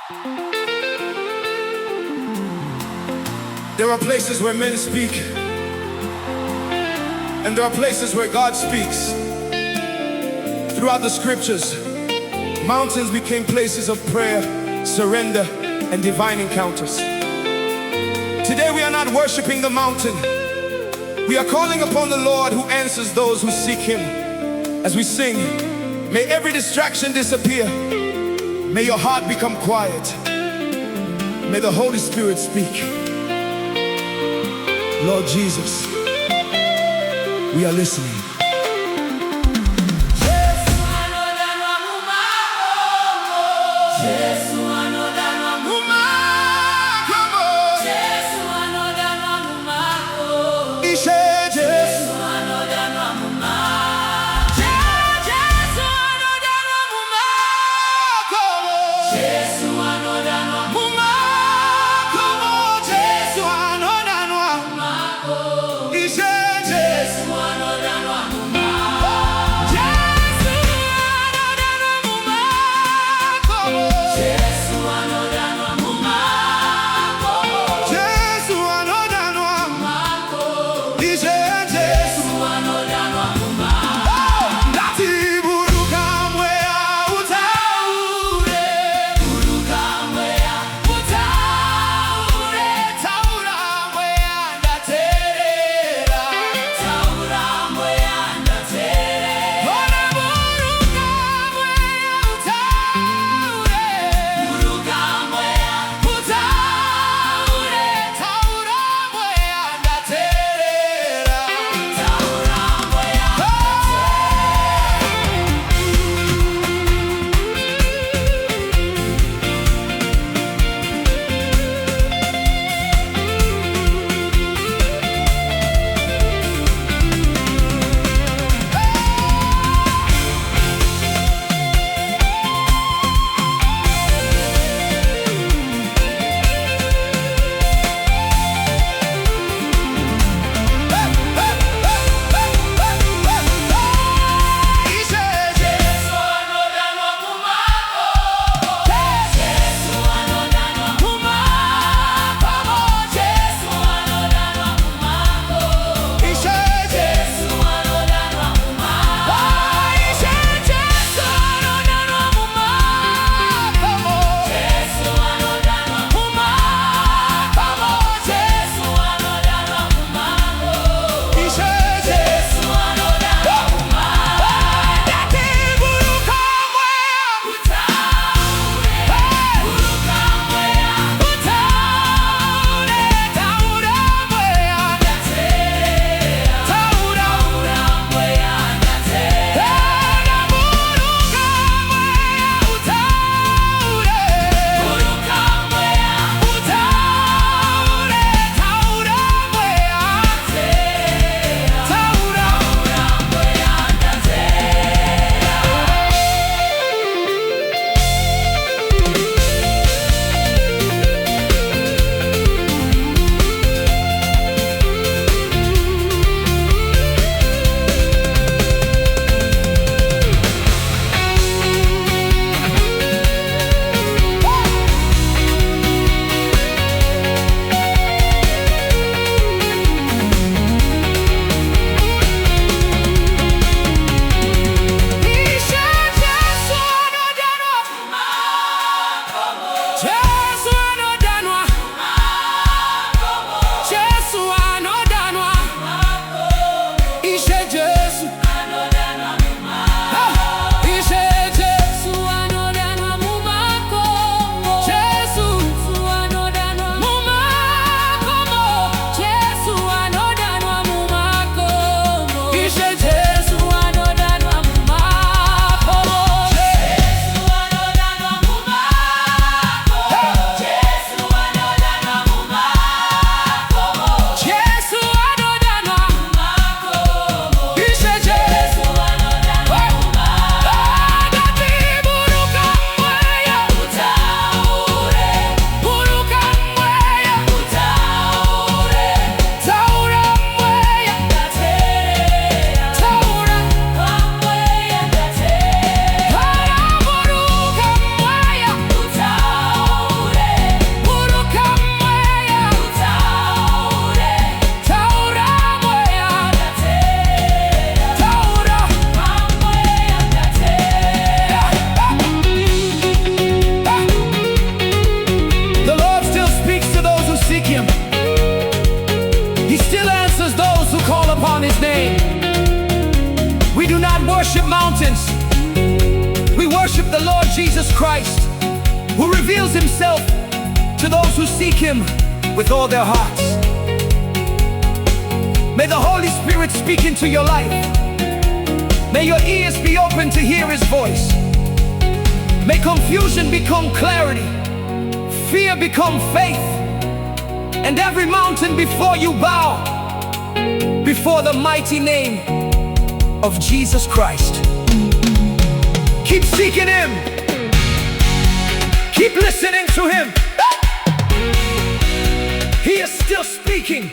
There are places where men speak, and there are places where God speaks. Throughout the scriptures, mountains became places of prayer, surrender, and divine encounters. Today we are not worshiping the mountain. We are calling upon the Lord who answers those who seek Him. As we sing, may every distraction disappear. May your heart become quiet. May the Holy Spirit speak. Lord Jesus, we are listening. Jesu Anodanwa Mumakomo. Jesu Anodanwa Mumakomo. Jesu Anodanwa Mumakomo. Jesu Anodanwa Mumakomo. Jesu Anodanwa Mumakomo. Jesu Anodanwa Mumakomo. Jesu Anodanwa Mumakomo. Jesu Anodanwa Mumakomo. Jesu Jesus Christ, who reveals himself to those who seek him with all their hearts. May the Holy Spirit speak into your life. May your ears be open to hear his voice. May confusion become clarity, fear become faith, and every mountain before you bow before the mighty name of Jesus Christ. Keep seeking him. Keep listening to him. He is still speaking.